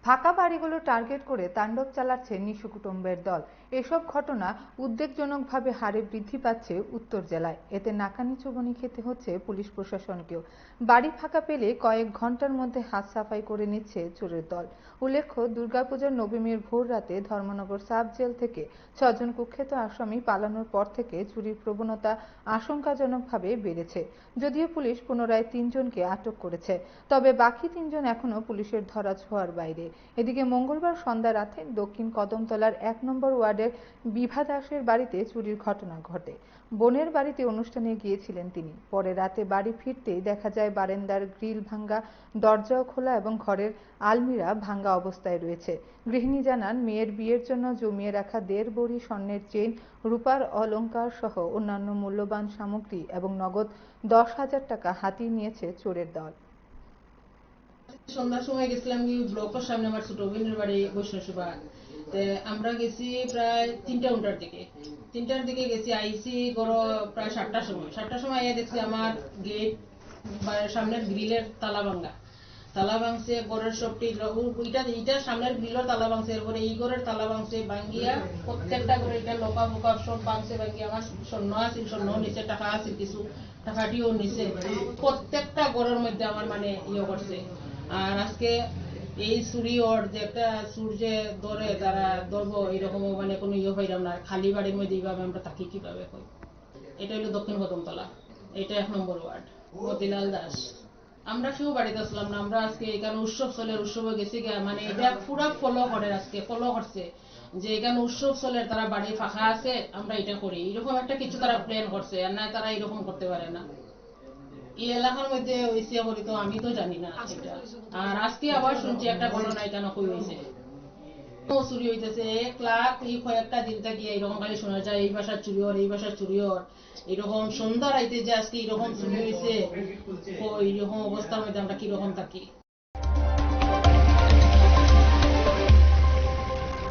ফাঁকা বাড়িগুলো টার্গেট করে তাণ্ডব চালাচ্ছে নিশু কুটুম্বের দল। এসব ঘটনা উদ্বেগজনকভাবে হারে বৃদ্ধি পাচ্ছে উত্তর জেলায়। এতে নাকানি চুবনি খেতে হচ্ছে পুলিশ প্রশাসনকেও। বাড়ি ফাঁকা পেলে কয়েক ঘন্টার মধ্যে হাত সাফাই করে নিচ্ছে চোরের দল। উল্লেখ্য, দুর্গাপূজার নবমীর ভোর রাতে ধর্মনগর সাব জেল থেকে 6 জন কুখ্যাত আসামি পালানোর পর থেকে চুরির প্রবণতা আশঙ্কাজনকভাবে বেড়েছে। যদিও পুলিশ পুনরায় 3 জনকে আটক করেছে, তবে বাকি 3 জন এখনও পুলিশের ধরাছোঁয়ার বাইরে। এদিকে মঙ্গলবার সন্ধ্যা রাতে দক্ষিণ কদমতলার 1 নম্বর ওয়ার্ডের বিভা দাসের বাড়িতে চুরির ঘটনা ঘটে। বোনের বাড়িতে অনুষ্ঠানে গিয়েছিলেন তিনি। পরে রাতে বাড়ি ফিরতেই দেখা যায় বারান্দার গ্রিল ভাঙা, দরজাও খোলা এবং ঘরের আলমিরা ভাঙা অবস্থায় রয়েছে। গৃহিণী জানান, মেয়ের বিয়ের জন্য জমিয়ে রাখা 1.5 ভরি স্বর্ণের চেইন, রূপার অলংকার সহ অন্যান্য মূল্যবান সামগ্রী এবং নগদ 10,000 টাকা হাতিয়ে নিয়েছে চোরের দল। সন্ধ্যার সময় গেছিলাম কি ব্লকের সামনে আমার ছোট বোনের বাড়ি বৈষ্ণসভা। আমরা গেছি প্রায় 3টার দিকে। 3টার দিকে গেছি, আইসি গড় প্রায় 7টার সময় দেখছি আমার গেট সামনের গ্রিলের তালা ভাঙ্গা। তালা ভাঙছে, ঘরের সবটি এইটার সামনের গ্রিলের তালা ভাঙছে, এরপরে এই ঘরের তালা ভাঙছে, ভাঙ্গিয়া প্রত্যেকটা করে এটা লোকা বোকা সব ভাঙছে। ভাঙ্গিয়া আমার স্বর্ণ আছিল, স্বর্ণ নিচে টাকা আছিল, কিছু টাকাটিও নিচে। প্রত্যেকটা ঘরের মধ্যে আমার মানে করছে। আর আজকে এই চুরি ওর যে একটা সূর্যে ধরে তারা ধরবো এরকম মানে কোনো হইলাম না। খালি বাড়ির মধ্যে এইভাবে আমরা থাকি কিভাবে হই। এটা হলো দক্ষিণ কদমতলা, এটা 1 নম্বর ওয়ার্ড। মতিলাল দাস। আমরা কেউ বাড়িতে আসলাম না, আমরা আজকে এখানে উৎসব চলে, উৎসবে গেছি মানে এটা পুরা ফলো করে, আজকে ফলো করছে যে এখানে উৎসব চলে, তারা বাড়ি ফাঁকা আছে, আমরা এটা করি, এরকম একটা কিছু তারা প্ল্যান করছে। আর না, তারা এরকম করতে পারে না। এই এলাকার মধ্যে হয়েছে বলি তো আমি তো জানি না এটা। আর আজকে আবার শুনছি একটা ঘটনা এখানে হয়েছে, চুরি হইতেছে 1 লাখ। এই কয়েকটা দিন থেকে এরকম খালি শোনা যায় এই বাসার চুরি হর, এই বাসার চুরি হর। এরকম সন্ধ্যা রাইতে যে আজকে এরকম চুরি হয়েছে, এরকম অবস্থার মধ্যে আমরা কিরকম থাকি।